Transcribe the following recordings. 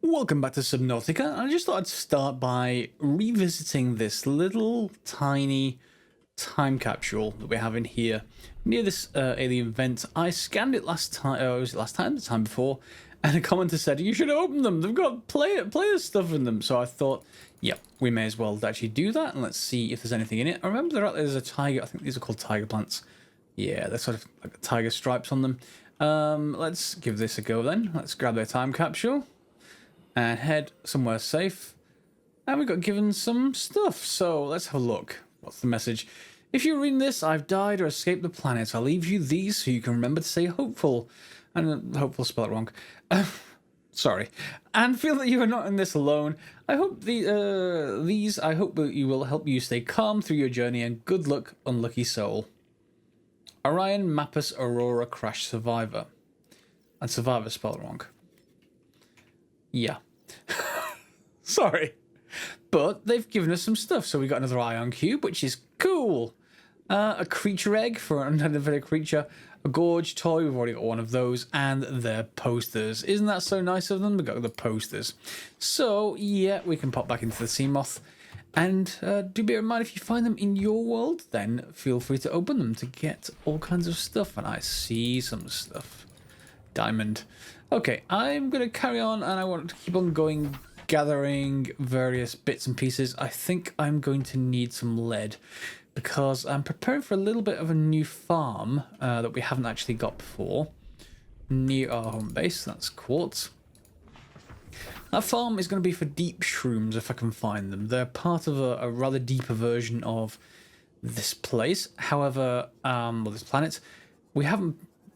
Welcome back to Subnautica. I just thought I'd start by revisiting this little tiny time capsule that we have in here near this alien vent. I scanned it last time, was it last time? The time before, and a commenter said you should open them. They've got player stuff in them. So I thought, yep, we may as well actually do that, and let's see if there's anything in it. I remember there's a tiger. I think these are called tiger plants. Yeah, they're sort of like tiger stripes on them. Let's give this a go then. Let's grab their time capsule and head somewhere safe. And we got given some stuff, so let's have a look. What's the message? If you're reading this, I've died or escaped the planet. I'll leave you these so you can remember to stay hopeful. And hopeful, spell it wrong. Sorry. And feel that you are not in this alone. I hope I hope that you will help you stay calm through your journey, and good luck, unlucky soul. Orion Mappus Aurora Crash Survivor. And Survivor spelled wrong. Yeah. Sorry. But they've given us some stuff. So we got another ion cube, which is cool. A creature egg for an unidentified creature. A gorge toy, we've already got one of those. And their posters. Isn't that so nice of them? We've got the posters. So, yeah, we can pop back into the seamoth. And do bear in mind, if you find them in your world, then feel free to open them to get all kinds of stuff. And I see some stuff. Diamond. Okay, I'm going to carry on, and I want to keep on going, gathering various bits and pieces. I think I'm going to need some lead, because I'm preparing for a little bit of a new farm that we haven't actually got before, near our home base. That's quartz. That farm is going to be for deep shrooms, if I can find them. They're part of a rather deeper version of this place. However, well, this planet, we have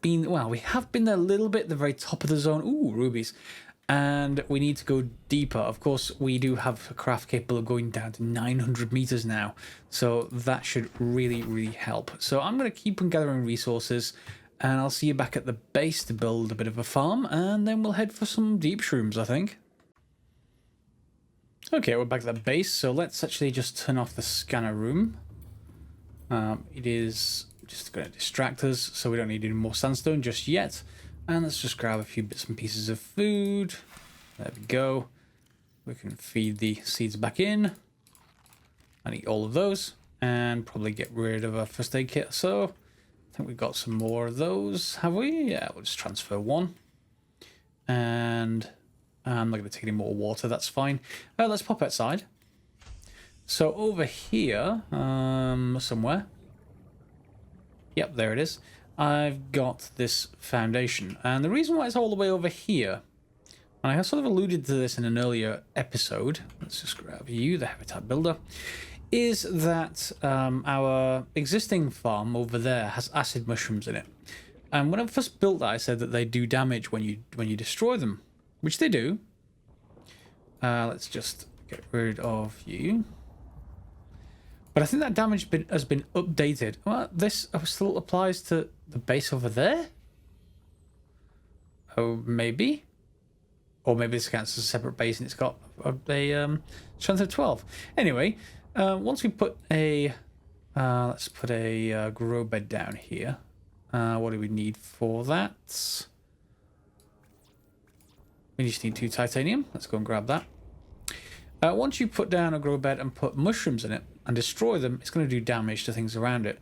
been there a little bit, the very top of the zone. Ooh, rubies. And we need to go deeper. Of course, we do have a craft capable of going down to 900 meters now. So that should really, really help. So I'm going to keep on gathering resources, and I'll see you back at the base to build a bit of a farm, and then we'll head for some deep shrooms, I think. Okay, we're back at the base, so let's actually just turn off the scanner room. It is just going to distract us, so we don't need any more sandstone just yet. And let's just grab a few bits and pieces of food. There we go. We can feed the seeds back in and eat all of those, and probably get rid of a first aid kit. So I think we've got some more of those, have we? Yeah, we'll just transfer one. And I'm not going to take any more water, that's fine. Let's pop outside. So over here, somewhere. Yep, there it is. I've got this foundation. And the reason why it's all the way over here, and I have sort of alluded to this in an earlier episode, let's just grab you, the habitat builder, is that our existing farm over there has acid mushrooms in it. And when I first built that, I said that they do damage when you destroy them, which they do. Let's just get rid of you. But I think that damage has been updated. Well, this still applies to the base over there? Oh, maybe? Or maybe this counts as a separate base and it's got a strength of 12. Anyway, once we put a... let's put a grow bed down here. What do we need for that? We just need 2 titanium. Let's go and grab that. Once you put down a grow bed and put mushrooms in it and destroy them, it's going to do damage to things around it.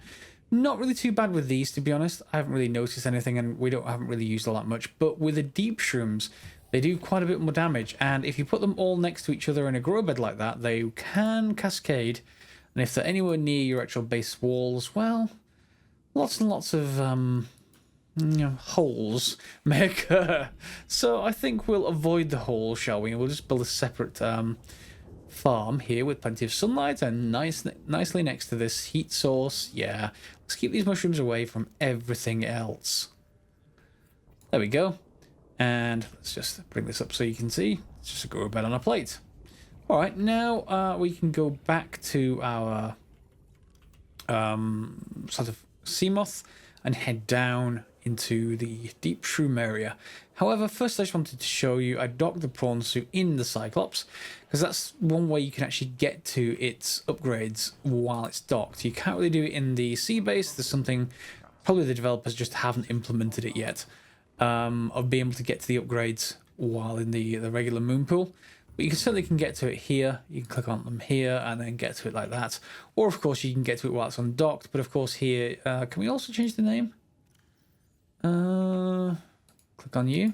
Not really too bad with these, to be honest. I haven't really noticed anything, and we haven't really used all that much. But with the deep shrooms, they do quite a bit more damage. And if you put them all next to each other in a grow bed like that, they can cascade. And if they're anywhere near your actual base walls, well, lots and lots of holes may occur. So I think we'll avoid the holes, shall we? We'll just build a separate farm here with plenty of sunlight and nicely next to this heat source. Yeah, let's keep these mushrooms away from everything else. There we go. And let's just bring this up so you can see. It's just a grow bed on a plate. All right, now we can go back to our sort of seamoth and head down into the deep shroom area. However, first I just wanted to show you, I docked the prawn suit in the Cyclops, because that's one way you can actually get to its upgrades while it's docked. You can't really do it in the sea base. There's something, probably the developers just haven't implemented it yet, of being able to get to the upgrades while in the regular moon pool. But you can certainly get to it here. You can click on them here and then get to it like that. Or, of course, you can get to it while it's undocked. But, of course, here... can we also change the name? Click on you.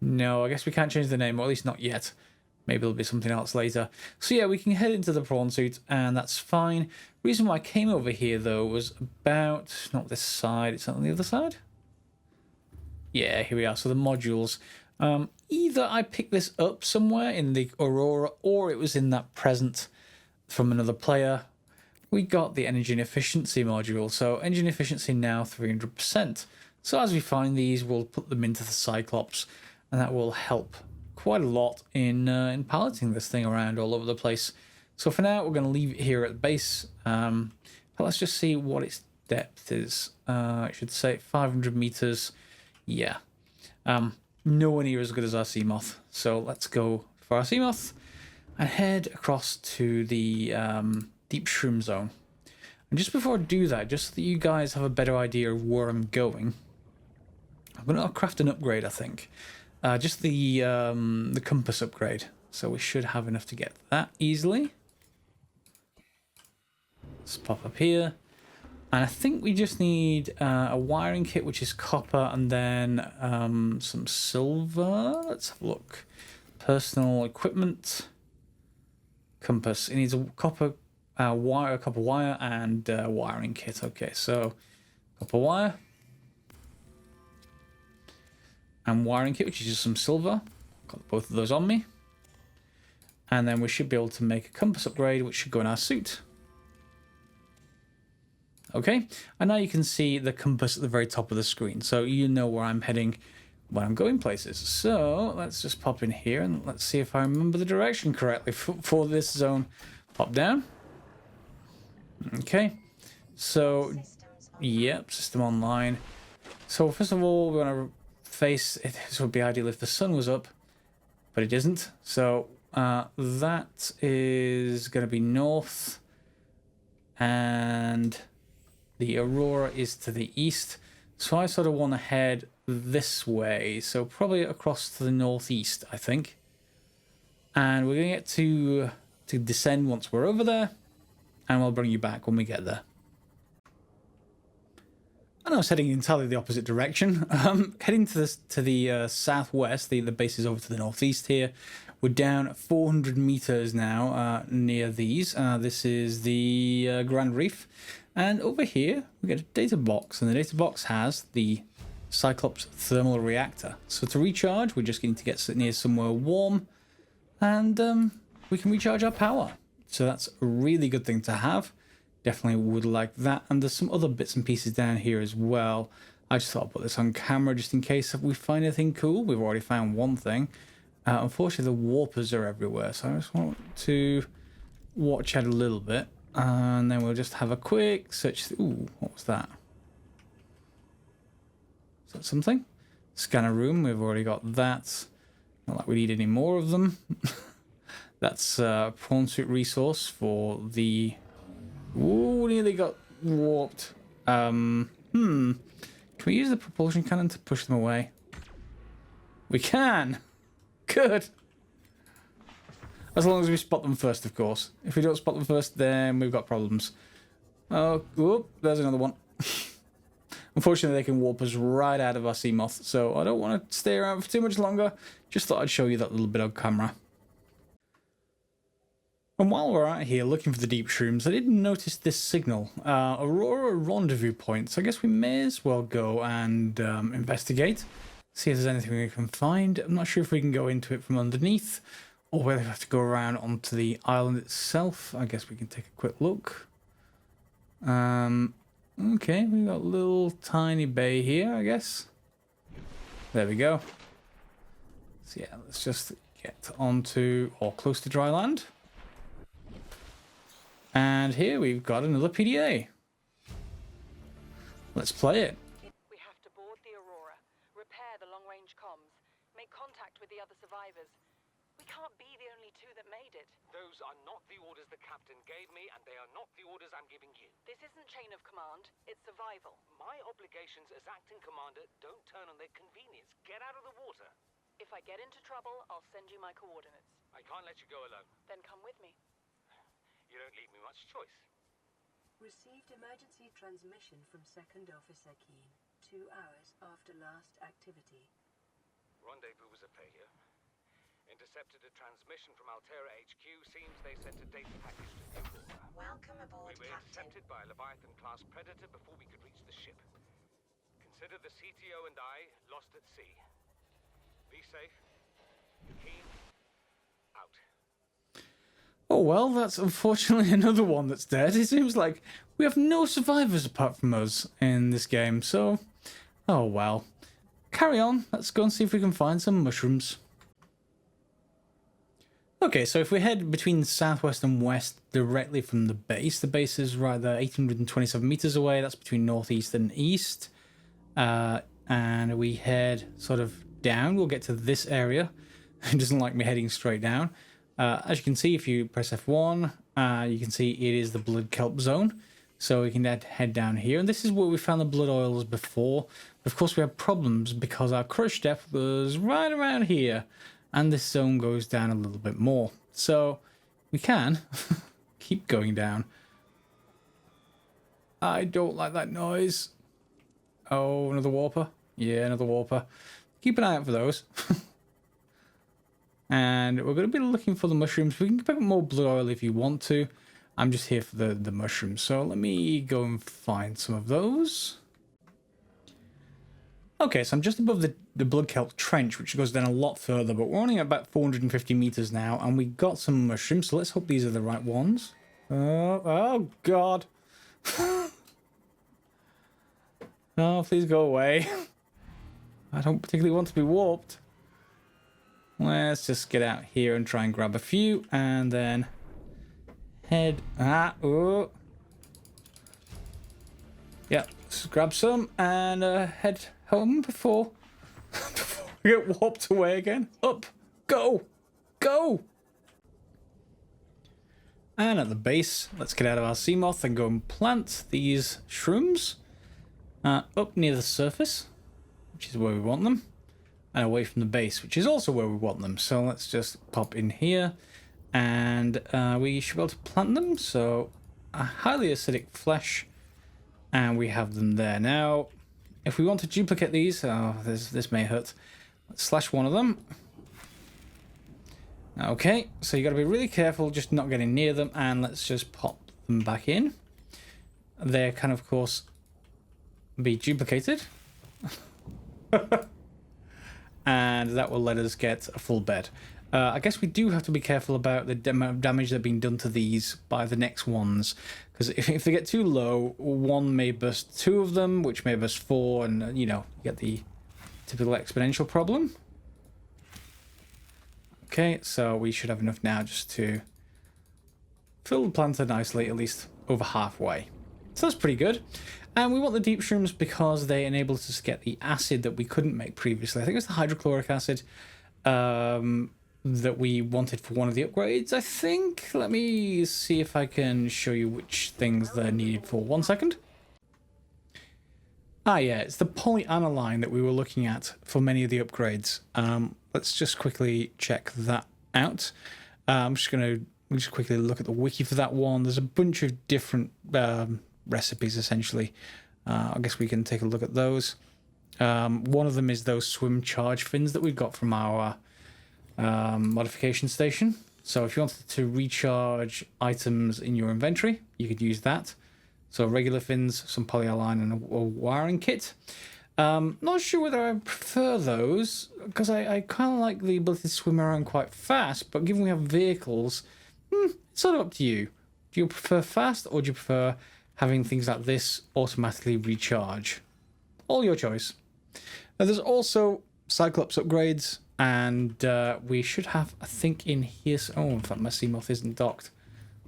No, I guess we can't change the name, or at least not yet. Maybe there'll be something else later. So, yeah, we can head into the prawn suit, and that's fine. Reason why I came over here, though, was about... Not this side. It's on the other side? Yeah, here we are. So, the modules... either I picked this up somewhere in the Aurora or it was in that present from another player. We got the energy and efficiency module. So engine efficiency now 300%. So as we find these, we'll put them into the Cyclops and that will help quite a lot in piloting this thing around all over the place. So for now, we're going to leave it here at the base. But let's just see what its depth is. I should say 500 meters. Yeah. Nowhere near as good as our seamoth. So let's go for our seamoth and head across to the deep shroom zone. And just before I do that, just so that you guys have a better idea of where I'm going, I'm going to craft an upgrade, I think. Just the compass upgrade. So we should have enough to get that easily. Let's pop up here. And I think we just need a wiring kit, which is copper, and then some silver. Let's have a look. Personal equipment. Compass. It needs a copper wire, and wiring kit. Okay, so copper wire. And wiring kit, which is just some silver. Got both of those on me. And then we should be able to make a compass upgrade, which should go in our suit. Okay, and now you can see the compass at the very top of the screen, so you know where I'm heading when I'm going places. So let's just pop in here and let's see if I remember the direction correctly for this zone. Pop down. Okay, so yep, system online. So first of all, we're going to face it. This would be ideal if the sun was up, but it isn't. So that is going to be north, and the Aurora is to the east, so I sort of want to head this way, so probably across to the northeast, I think. And we're going to get to descend once we're over there, and we'll bring you back when we get there. And I was heading entirely the opposite direction. Heading to the southwest, the base is over to the northeast here. We're down 400 meters now near these. This is the Grand Reef. And over here, we get a data box, and the data box has the Cyclops thermal reactor. So to recharge, we're just going to get near somewhere warm, and we can recharge our power. So that's a really good thing to have. Definitely would like that. And there's some other bits and pieces down here as well. I just thought I'd put this on camera just in case if we find anything cool. We've already found one thing. Unfortunately, the warpers are everywhere, so I just want to watch out a little bit. And then we'll just have a quick search. Ooh, what was that? Is that something? Scanner room, we've already got that. Not like we need any more of them. That's a prawn suit resource for the... Ooh, nearly got warped. Can we use the propulsion cannon to push them away? We can! Good! As long as we spot them first, of course. If we don't spot them first, then we've got problems. Oh, whoop, there's another one. Unfortunately, they can warp us right out of our seamoth, so I don't want to stay around for too much longer. Just thought I'd show you that little bit on camera. And while we're out here looking for the deep shrooms, I did notice this signal. Aurora rendezvous point, so I guess we may as well go and investigate. See if there's anything we can find. I'm not sure if we can go into it from underneath, or whether we have to go around onto the island itself. I guess we can take a quick look. Okay, we've got a little tiny bay here, I guess. There we go. So yeah, let's just get onto, or close to dry land. And here we've got another PDA. Let's play it. We have to board the Aurora, repair the long-range comms, make contact with the other survivors. We can't be the only two that made it. Those are not the orders the captain gave me, and they are not the orders I'm giving you. This isn't chain of command, it's survival. My obligations as acting commander don't turn on their convenience. Get out of the water. If I get into trouble, I'll send you my coordinates. I can't let you go alone. Then come with me. You don't leave me much choice. Received emergency transmission from Second Officer Keane, 2 hours after last activity. Rendezvous was a failure. Intercepted a transmission from Altera HQ. Seems they sent a data package to New Water. Welcome aboard, We were Captain. intercepted by a Leviathan-class predator before we could reach the ship. Consider the CTO and I lost at sea. Be safe. Keen. Out. Oh well, that's unfortunately another one that's dead. It seems like we have no survivors apart from us in this game, so... Oh well. Carry on, let's go and see if we can find some mushrooms. Okay, so if we head between southwest and west directly from the base is right there, 827 meters away. That's between northeast and east. And we head sort of down. We'll get to this area. It doesn't like me heading straight down. As you can see, if you press F1, you can see it is the blood kelp zone. So we can head down here. And this is where we found the blood oils before. Of course, we have problems because our crush depth was right around here. And this zone goes down a little bit more. So we can keep going down. I don't like that noise. Oh, another warper. Yeah, another warper. Keep an eye out for those. And we're going to be looking for the mushrooms. We can pick up more blood oil if you want to. I'm just here for the mushrooms. So let me go and find some of those. Okay, so I'm just above the blood kelp trench, which goes down a lot further, but we're only at about 450 meters now, and we got some mushrooms, so let's hope these are the right ones. Oh God. Oh, please go away. I don't particularly want to be warped. Let's just get out here and try and grab a few, and then head... oh. Yeah, let's grab some, and head home before we get warped away again. Up, go, go! And at the base, let's get out of our seamoth and go and plant these shrooms up near the surface, which is where we want them, and away from the base, which is also where we want them. So let's just pop in here, and we should be able to plant them. So a highly acidic flesh, and we have them there now. If we want to duplicate these, this may hurt. Let's slash one of them. Okay, so you got to be really careful, just not getting near them, and let's just pop them back in. They can, of course, be duplicated. And that will let us get a full bed. I guess we do have to be careful about the damage that's been done to these by the next ones, because if they get too low, one may burst two of them, which may burst four, and you know, you get the typical exponential problem. Okay, so we should have enough now just to fill the planter nicely, at least over halfway. So that's pretty good. And we want the deep shrooms because they enable us to get the acid that we couldn't make previously. I think it was the hydrochloric acid that we wanted for one of the upgrades, I think. Let me see if I can show you which things they're needed for. 1 second. Ah, yeah, it's the polyaniline that we were looking at for many of the upgrades. Let's just quickly check that out. I'm just going to quickly look at the wiki for that one. There's a bunch of different recipes, essentially. I guess we can take a look at those. One of them is those swim charge fins that we got from our modification station. So if you wanted to recharge items in your inventory, you could use that. So regular fins, some polyaniline, and a wiring kit. Not sure whether I prefer those, because I kind of like the ability to swim around quite fast, but given we have vehicles, it's sort of up to you. Do you prefer fast, or do you prefer having things like this automatically recharge? All your choice. Now, there's also Cyclops upgrades, and we should have, I think, in here... Oh, in fact, my seamoth isn't docked.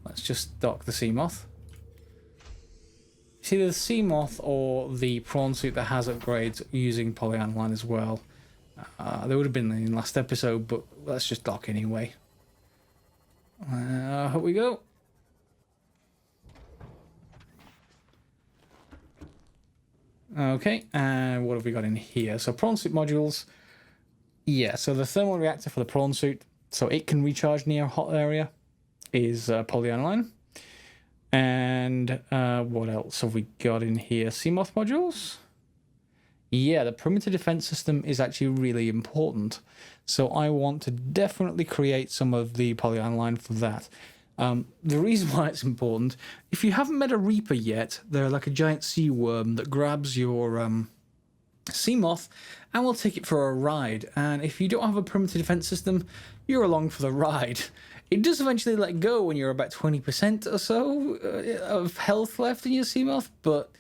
Let's just dock the seamoth. It's either the seamoth or the prawn suit that has upgrades using polyaniline as well. They would have been in the last episode, but let's just dock anyway. Here we go. Okay, and what have we got in here? So prawn suit modules. Yeah, so the thermal reactor for the prawn suit, so it can recharge near a hot area, is polyaniline. And what else have we got in here? Seamoth modules? Yeah, the perimeter defense system is actually really important. So I want to definitely create some of the polyaniline for that. The reason why it's important, if you haven't met a Reaper yet, they're like a giant sea worm that grabs your seamoth and will take it for a ride. And if you don't have a perimeter defense system, you're along for the ride. It does eventually let go when you're about 20% or so of health left in your seamoth, but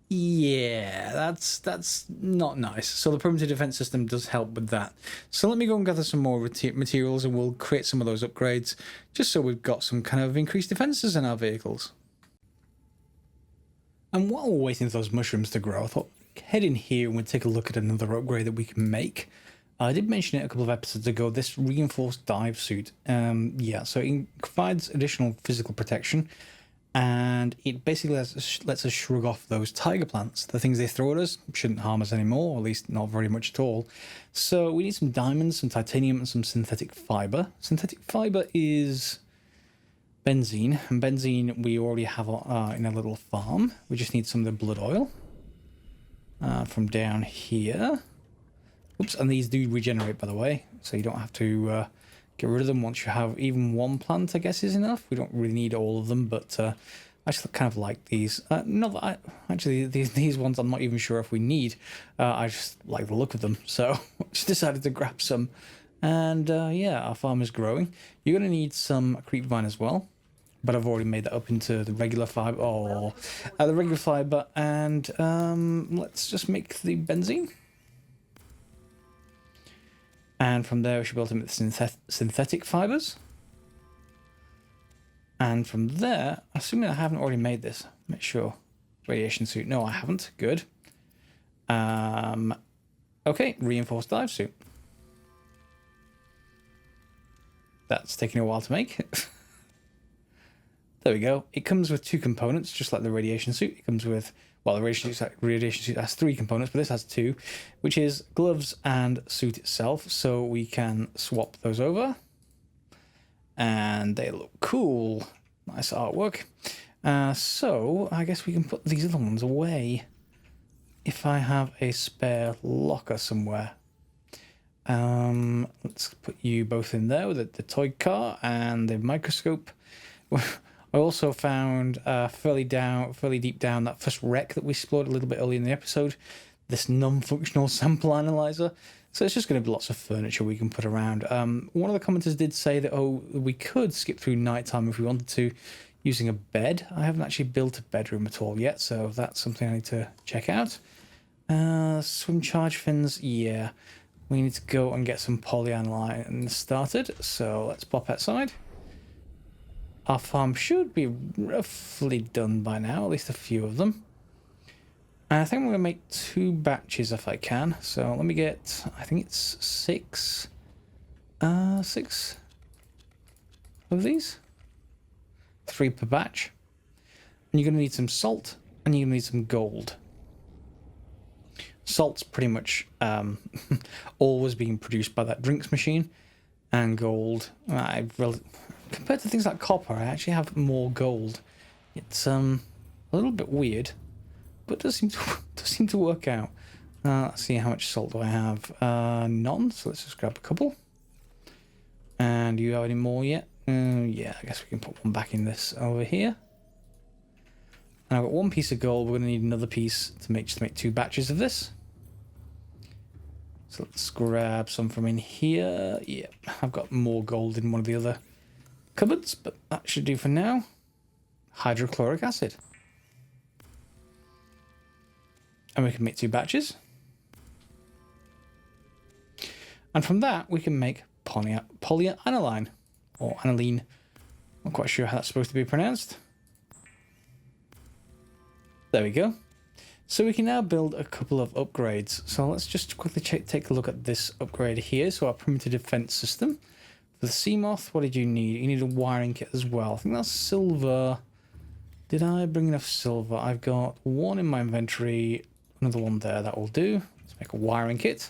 yeah, that's not nice. So the perimeter defense system does help with that. So let me go and gather some more materials and we'll create some of those upgrades, just so we've got some kind of increased defenses in our vehicles. And while we're waiting for those mushrooms to grow, I thought head in here and we'll take a look at another upgrade that we can make. I did mention it a couple of episodes ago, this reinforced dive suit. Yeah, so it provides additional physical protection, and it basically lets us shrug off those tiger plants. The things they throw at us shouldn't harm us anymore, or at least not very much at all. So we need some diamonds, some titanium, and some synthetic fiber. Synthetic fiber is benzene, and benzene we already have in a little farm. We just need some of the blood oil from down here. Oops, and these do regenerate, by the way, so you don't have to get rid of them once you have even one plant, I guess, is enough. We don't really need all of them, but I just kind of like these. Not that actually, these ones I'm not even sure if we need. I just like the look of them, so I just decided to grab some. And yeah, our farm is growing. You're going to need some creep vine as well, but I've already made that up into the regular fiber, and let's just make the benzene. And from there, we should be able to make the synthetic fibers. And from there, assuming I haven't already made this, make sure. Radiation suit. No, I haven't. Good. Okay, reinforced dive suit. That's taking a while to make. There we go. It comes with two components, just like the radiation suit. It comes with, well, the radiation suit has three components, but this has two, which is gloves and suit itself. So we can swap those over. And they look cool. Nice artwork. So I guess we can put these other ones away. If I have a spare locker somewhere. Let's put you both in there with the toy car and the microscope. I also found fairly deep down that first wreck that we explored a little bit early in the episode, this non-functional sample analyzer. So it's just going to be lots of furniture we can put around. One of the commenters did say that, we could skip through nighttime if we wanted to, using a bed. I haven't actually built a bedroom at all yet, so that's something I need to check out. Swim charge fins, yeah. We need to go and get some polyaniline started, so let's pop outside. Our farm should be roughly done by now, at least a few of them. And I think I'm going to make 2 batches if I can. So let me get, I think it's 6 of these. 3 per batch. And you're going to need some salt, and you're going to need some gold. Salt's pretty much always being produced by that drinks machine. And gold, compared to things like copper, I actually have more gold. It's a little bit weird, but does seem to work out. Let's see, how much salt do I have? None, so let's just grab a couple. And do you have any more yet? Yeah, I guess we can put one back in this over here. And I've got 1 piece of gold. We're going to need another piece to make 2 batches of this. So let's grab some from in here. Yeah, I've got more gold in one of the other cupboards, but that should do for now. Hydrochloric acid. And we can make 2 batches. And from that, we can make polyaniline, or aniline. I'm not quite sure how that's supposed to be pronounced. There we go. So we can now build a couple of upgrades. So let's just quickly take a look at this upgrade here. So our perimeter defense system. For the seamoth, what did you need? You need a wiring kit as well. I think that's silver. Did I bring enough silver? I've got one in my inventory, another one there. That will do. Let's make a wiring kit.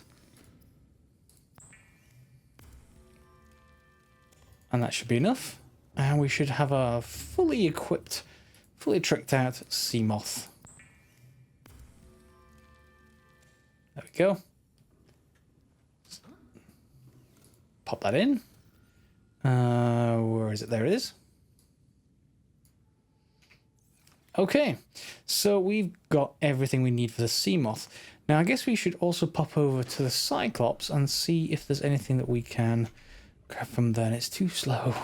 And that should be enough. And we should have a fully equipped, fully tricked out seamoth. There we go. Pop that in. Where is it? There it is. Okay, so we've got everything we need for the seamoth. Now I guess we should also pop over to the Cyclops and see if there's anything that we can grab from there. And it's too slow.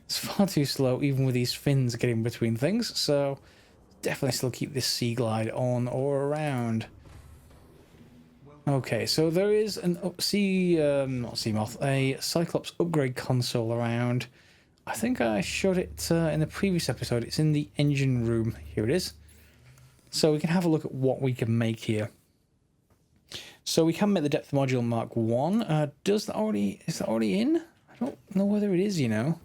It's far too slow, even with these fins getting between things. So definitely still keep this sea glide on or around. Okay, so there is an not seamoth, a Cyclops upgrade console around. I think I showed it in the previous episode. It's in the engine room. Here it is. So we can have a look at what we can make here. So we can make the depth module Mark 1. Is that already in? I don't know whether it is, you know.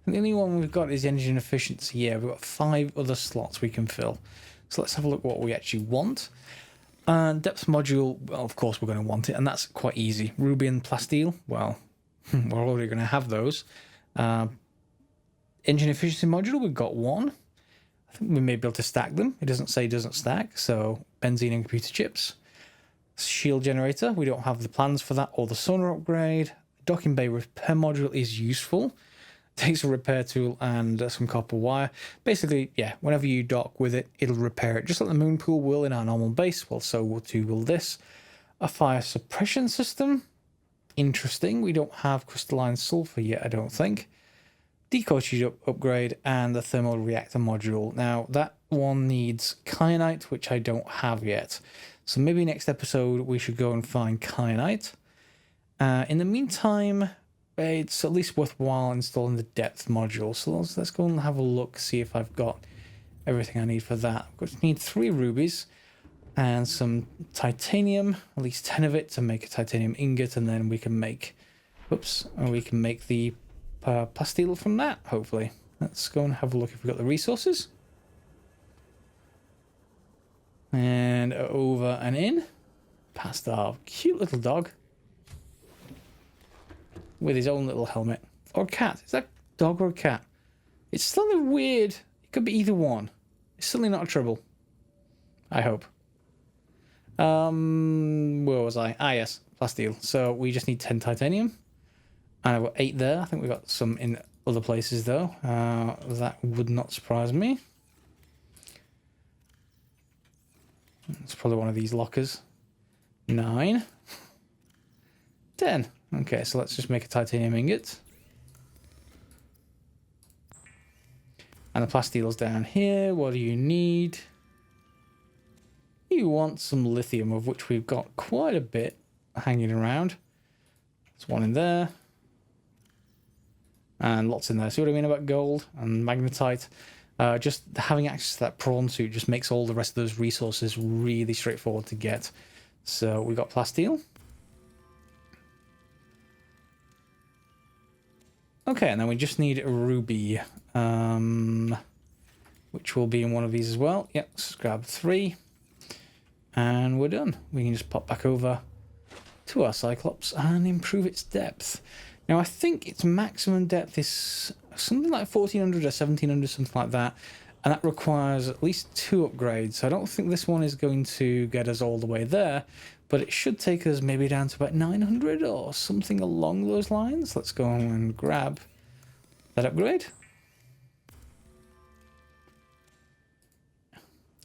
And the only one we've got is the engine efficiency. Yeah, we've got 5 other slots we can fill. So let's have a look what we actually want. Depth module, well, of course we're going to want it, and that's quite easy. Ruby and plasteel, well, we're already going to have those. Engine efficiency module, we've got 1. I think we may be able to stack them. It doesn't say doesn't stack, so benzene and computer chips. Shield generator, we don't have the plans for that, or the sonar upgrade. Docking bay repair module is useful. Takes a repair tool and some copper wire. Basically, yeah, whenever you dock with it, it'll repair it. Just like the moon pool will in our normal base. Well, so too will this. A fire suppression system. Interesting. We don't have crystalline sulfur yet, I don't think. Decoy tube upgrade and the thermal reactor module. Now, that one needs kyanite, which I don't have yet. So maybe next episode we should go and find kyanite. In the meantime, it's at least worthwhile installing the depth module. So let's go and have a look, see if I've got everything I need for that. I need 3 rubies and some titanium, at least 10 of it, to make a titanium ingot, and then we can make, the plasteel from that, hopefully. Let's go and have a look if we've got the resources. And over and in, past our cute little dog. With his own little helmet. Or cat. Is that a dog or a cat? It's slightly weird. It could be either one. It's certainly not a trouble. I hope. Where was I? Ah, yes. Plasteel. So we just need 10 titanium. And I've got 8 there. I think we've got some in other places, though. That would not surprise me. It's probably one of these lockers. 9. 10. Okay, so let's just make a titanium ingot. And the plasteel's down here. What do you need? You want some lithium, of which we've got quite a bit hanging around. There's one in there. And lots in there. See what I mean about gold and magnetite? Just having access to that prawn suit just makes all the rest of those resources really straightforward to get. So we got plasteel. Okay, and then we just need a ruby, which will be in one of these as well. Yep, let's grab 3, and we're done. We can just pop back over to our Cyclops and improve its depth. Now, I think its maximum depth is something like 1400 or 1700, something like that, and that requires at least 2 upgrades. So I don't think this one is going to get us all the way there, but it should take us maybe down to about 900 or something along those lines. Let's go and grab that upgrade.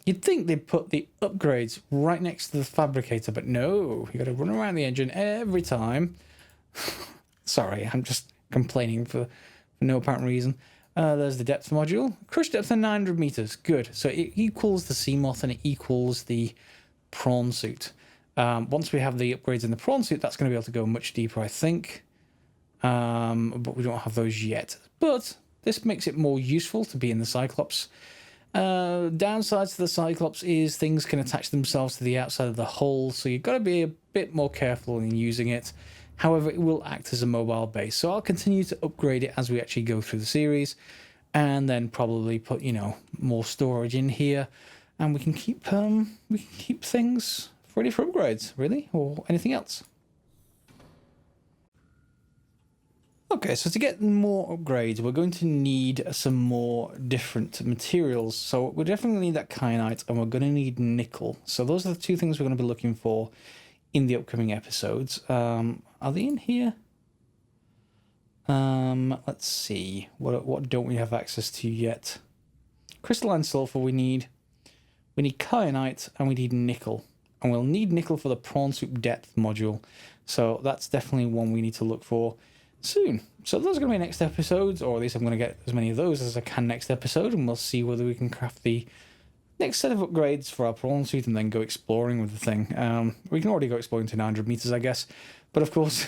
You'd think they'd put the upgrades right next to the fabricator, but no, you got to run around the engine every time. Sorry, I'm just complaining for no apparent reason. There's the depth module. Crush depth of 900 meters. Good. So it equals the seamoth and it equals the prawn suit. Once we have the upgrades in the prawn suit, that's going to be able to go much deeper, I think. But we don't have those yet. But this makes it more useful to be in the Cyclops. Downsides to the Cyclops is things can attach themselves to the outside of the hull, so you've got to be a bit more careful in using it. However, it will act as a mobile base, so I'll continue to upgrade it as we actually go through the series, and then probably put, you know, more storage in here, and we can keep things ready for upgrades, really, or anything else. Okay, so to get more upgrades, we're going to need some more different materials. So we definitely need that kyanite, and we're going to need nickel. So those are the two things we're going to be looking for in the upcoming episodes. Are they in here? Let's see. What don't we have access to yet? Crystalline sulfur we need. We need kyanite, and we need nickel. And we'll need nickel for the prawn soup depth module. So that's definitely one we need to look for soon. So those are going to be next episodes, or at least I'm going to get as many of those as I can next episode, and we'll see whether we can craft the next set of upgrades for our prawn suit and then go exploring with the thing. We can already go exploring to 900 meters, I guess, but of course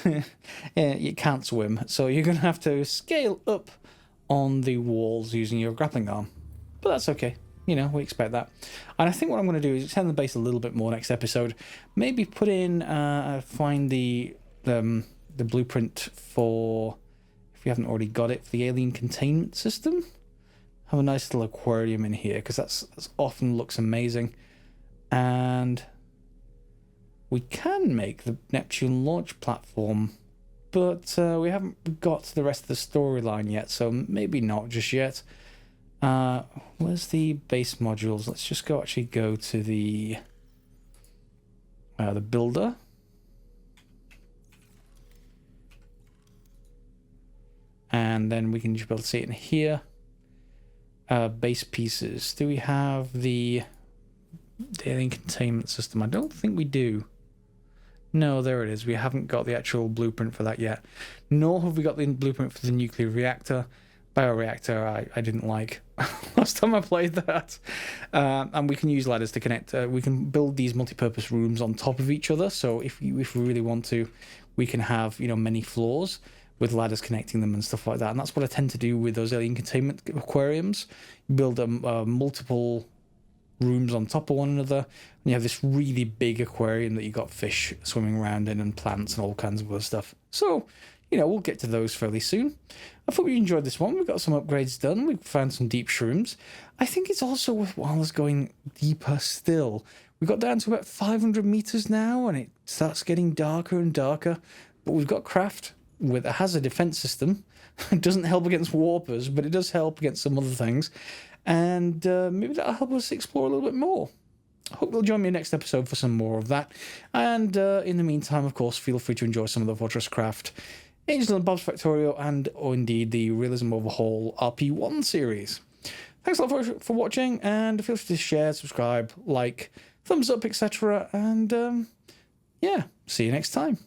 you can't swim, so you're going to have to scale up on the walls using your grappling arm. But that's okay. You know, we expect that. And I think what I'm going to do is extend the base a little bit more next episode. Maybe put in, find the blueprint for, if you haven't already got it, for the alien containment system. Have a nice little aquarium in here, because that's often looks amazing. And we can make the Neptune launch platform, but we haven't got the rest of the storyline yet, so maybe not just yet. Where's the base modules? Let's just go to the builder. And then we can just be able to see it in here. Base pieces. Do we have the alien containment system? I don't think we do. No, there it is. We haven't got the actual blueprint for that yet. Nor have we got the blueprint for the nuclear reactor. Bioreactor I didn't like last time I played that. And we can use ladders to connect. We can build these multi-purpose rooms on top of each other. So if we really want to, we can have, you know, many floors with ladders connecting them and stuff like that. And that's what I tend to do with those alien containment aquariums. You build multiple rooms on top of one another, and you have this really big aquarium that you got fish swimming around in and plants and all kinds of other stuff. So, you know, we'll get to those fairly soon. I hope you enjoyed this one. We've got some upgrades done. We've found some deep shrooms. I think it's also worthwhile us going deeper still. We got down to about 500 meters now, and it starts getting darker and darker. But we've got craft with, it has a defense system. It doesn't help against warpers, but it does help against some other things. And maybe that'll help us explore a little bit more. I hope you'll join me next episode for some more of that. And in the meantime, of course, feel free to enjoy some of the Fortress Craft, Angel and Bob's Factorio, and or indeed the Realism Overhaul RP1 series. Thanks a lot for watching, and feel free to share, subscribe, like, thumbs up, etc. And yeah, see you next time.